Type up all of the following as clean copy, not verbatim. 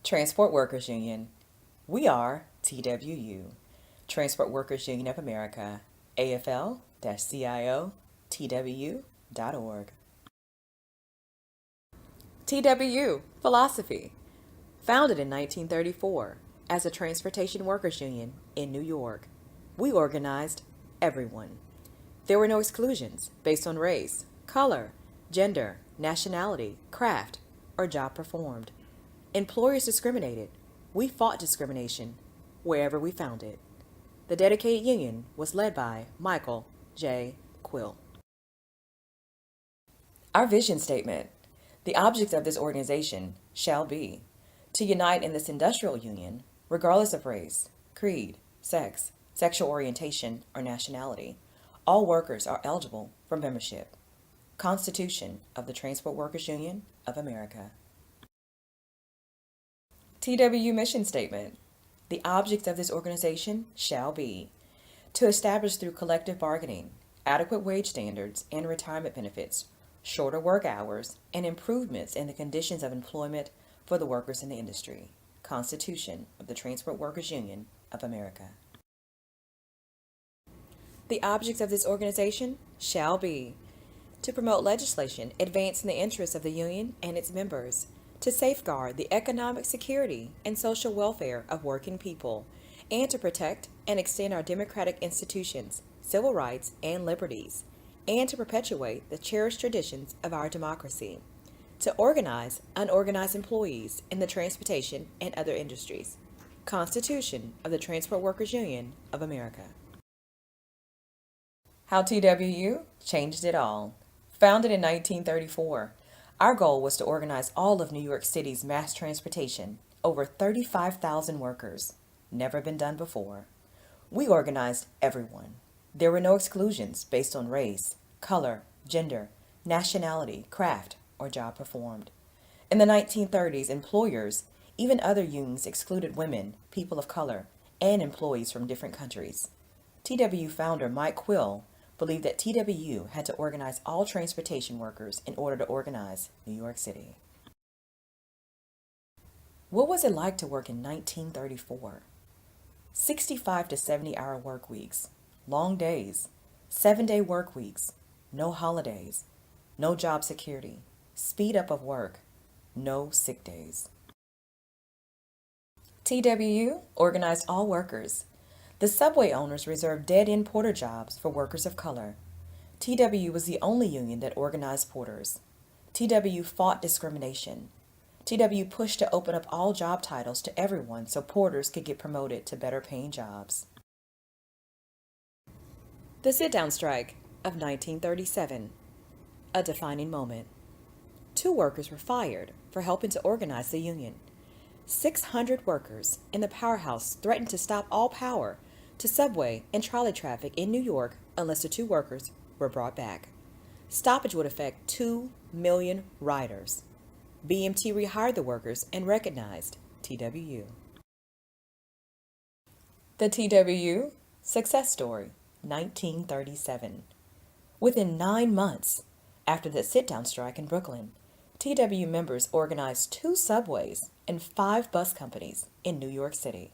Transport Workers Union. We are TWU, Transport Workers Union of America, AFL-CIO-TWU.org. TWU Philosophy. Founded in 1934 as a transportation workers union in New York, we organized everyone. There were no exclusions based on race, color, gender, nationality, craft, or job performed. Employers discriminated. We fought discrimination wherever we found it. The dedicated union was led by Michael J. Quill. Our vision statement. The objects of this organization shall be to unite in this industrial union, regardless of race, creed, sex, sexual orientation, or nationality. All workers are eligible for membership. Constitution of the Transport Workers Union of America. TWU Mission Statement. The objects of this organization shall be to establish through collective bargaining, adequate wage standards and retirement benefits, shorter work hours, and improvements in the conditions of employment for the workers in the industry. Constitution of the Transport Workers Union of America. The objects of this organization shall be to promote legislation advancing the interests of the union and its members, to safeguard the economic security and social welfare of working people, and to protect and extend our democratic institutions, civil rights, and liberties, and to perpetuate the cherished traditions of our democracy, to organize unorganized employees in the transportation and other industries. Constitution of the Transport Workers Union of America. How TWU changed it all. Founded in 1934, our goal was to organize all of New York City's mass transportation, over 35,000 workers. Never been done before. We organized everyone. There were no exclusions based on race, color, gender, nationality, craft, or job performed. In the 1930s, employers, even other unions, excluded women, people of color, and employees from different countries. TWU founder Mike Quill believed that TWU had to organize all transportation workers in order to organize New York City. What was it like to work in 1934? 65 to 70-hour work weeks, long days, 7-day work weeks, no holidays, no job security, speed up of work, no sick days. TWU organized all workers. The subway owners reserved dead-end porter jobs for workers of color. TWU was the only union that organized porters. TWU fought discrimination. TWU pushed to open up all job titles to everyone so porters could get promoted to better paying jobs. The sit-down strike of 1937, a defining moment. 2 workers were fired for helping to organize the union. 600 workers in the powerhouse threatened to stop all power to subway and trolley traffic in New York unless the 2 workers were brought back. Stoppage would affect 2 million riders. BMT rehired the workers and recognized TWU. The TWU Success Story, 1937. Within 9 months after the sit-down strike in Brooklyn, TWU members organized 2 subways and 5 bus companies in New York City.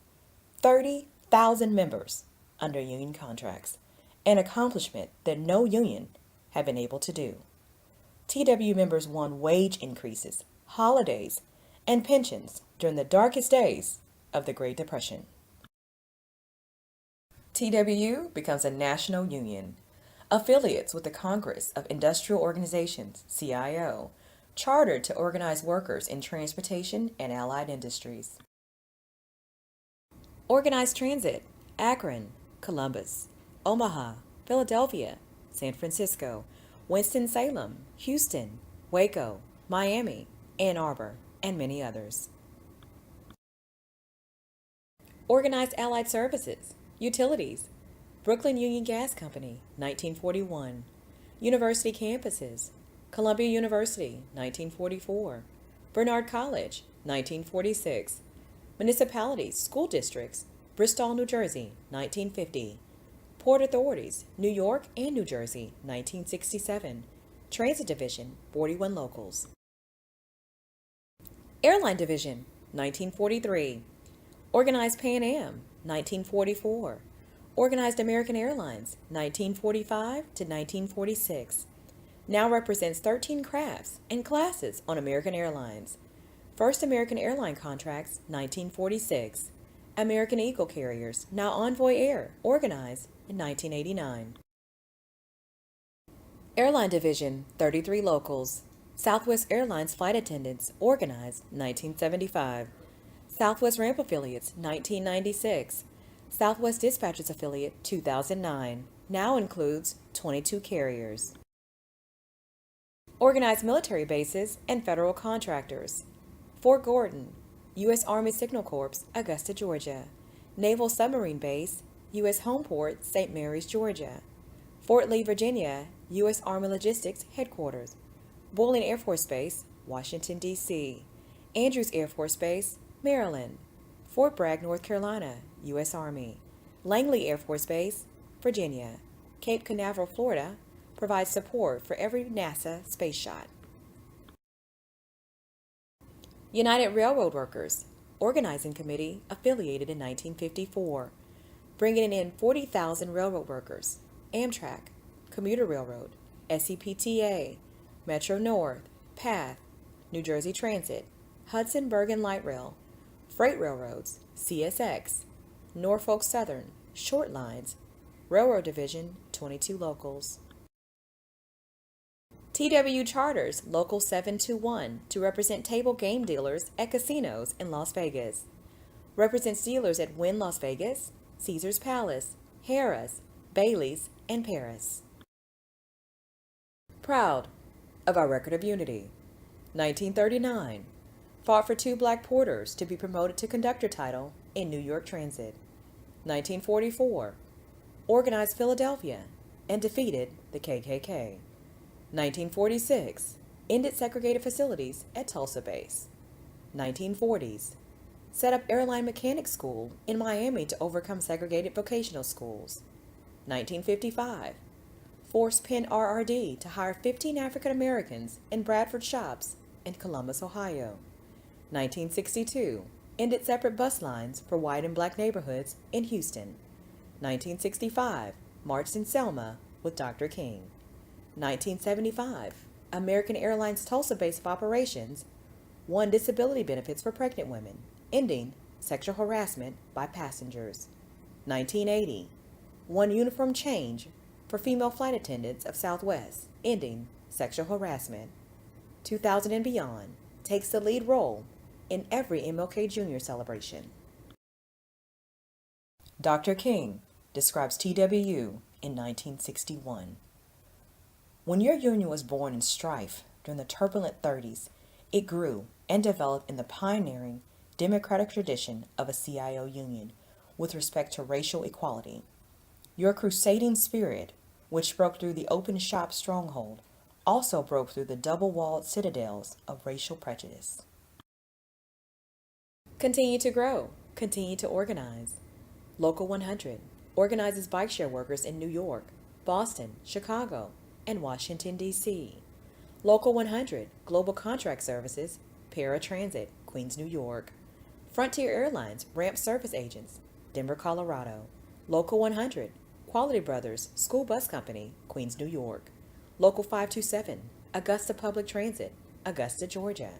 30,000 members under union contracts, an accomplishment that no union had been able to do. TWU members won wage increases, holidays, and pensions during the darkest days of the Great Depression. TWU becomes a national union. Affiliates with the Congress of Industrial Organizations, CIO, chartered to organize workers in transportation and allied industries. Organized transit, Akron, Columbus, Omaha, Philadelphia, San Francisco, Winston-Salem, Houston, Waco, Miami, Ann Arbor, and many others. Organized allied services, utilities, Brooklyn Union Gas Company, 1941. University campuses, Columbia University, 1944. Bernard College, 1946. Municipalities, school districts, Bristol, New Jersey, 1950. Port authorities, New York and New Jersey, 1967. Transit Division, 41 locals. Airline Division, 1943. Organized Pan Am, 1944. Organized American Airlines, 1945 to 1946. Now represents 13 crafts and classes on American Airlines. First American airline contracts, 1946. American Eagle Carriers, now Envoy Air, organized in 1989. Airline Division, 33 locals. Southwest Airlines flight attendants, organized 1975. Southwest Ramp Affiliates, 1996. Southwest Dispatchers Affiliate, 2009. Now includes 22 carriers. Organized military bases and federal contractors. Fort Gordon, U.S. Army Signal Corps, Augusta, Georgia. Naval Submarine Base, U.S. Homeport, St. Mary's, Georgia. Fort Lee, Virginia, U.S. Army Logistics Headquarters. Bolling Air Force Base, Washington, D.C. Andrews Air Force Base, Maryland. Fort Bragg, North Carolina, U.S. Army. Langley Air Force Base, Virginia. Cape Canaveral, Florida, provides support for every NASA space shot. United Railroad Workers, Organizing Committee, affiliated in 1954, bringing in 40,000 railroad workers. Amtrak, Commuter Railroad, SEPTA, Metro North, PATH, New Jersey Transit, Hudson Bergen Light Rail, Freight Railroads, CSX, Norfolk Southern, Short Lines, Railroad Division, 22 locals. TWU Charters, Local 721, to represent table game dealers at casinos in Las Vegas. Represents dealers at Wynn Las Vegas, Caesars Palace, Harrah's, Bailey's, and Paris. Proud of our record of unity. 1939. Fought for 2 black porters to be promoted to conductor title in New York Transit. 1944. Organized Philadelphia and defeated the KKK. 1946. Ended segregated facilities at Tulsa Base. 1940s. Set up airline mechanic school in Miami to overcome segregated vocational schools. 1955. Forced Penn RRD to hire 15 African Americans in Bradford shops in Columbus, Ohio. 1962. Ended separate bus lines for white and black neighborhoods in Houston. 1965. Marched in Selma with Dr. King. 1975. American Airlines Tulsa base of operations won disability benefits for pregnant women, ending sexual harassment by passengers. 1980. Won uniform change for female flight attendants of Southwest, ending sexual harassment. 2000 and beyond takes the lead role in every MLK Jr. celebration. Dr. King describes TWU in 1961. When your union was born in strife during the turbulent 30s, it grew and developed in the pioneering democratic tradition of a CIO union with respect to racial equality. Your crusading spirit, which broke through the open shop stronghold, also broke through the double-walled citadels of racial prejudice. Continue to grow. Continue to organize. Local 100 organizes bike share workers in New York, Boston, Chicago, and Washington, D.C. Local 100 Global Contract Services, Paratransit, Queens, New York. Frontier Airlines Ramp Service Agents, Denver, Colorado. Local 100 Quality Brothers School Bus Company, Queens, New York. Local 527 Augusta Public Transit, Augusta, Georgia.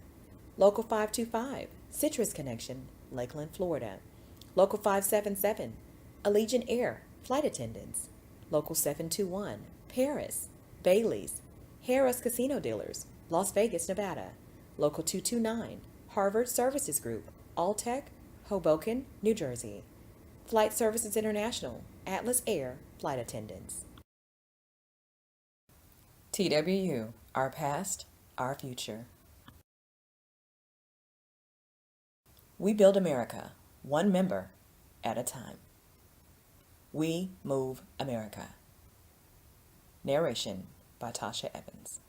Local 525 Citrus Connection, Lakeland, Florida. Local 577 Allegiant Air Flight Attendants. Local 721 Paris, Bailey's, Harrah's Casino Dealers, Las Vegas, Nevada. Local 229 Harvard Services Group, Alltech, Hoboken, New Jersey. Flight Services International, Atlas Air Flight Attendants. TWU, our past, our future. We build America, one member at a time. We move America. Narration by Tasha Evans.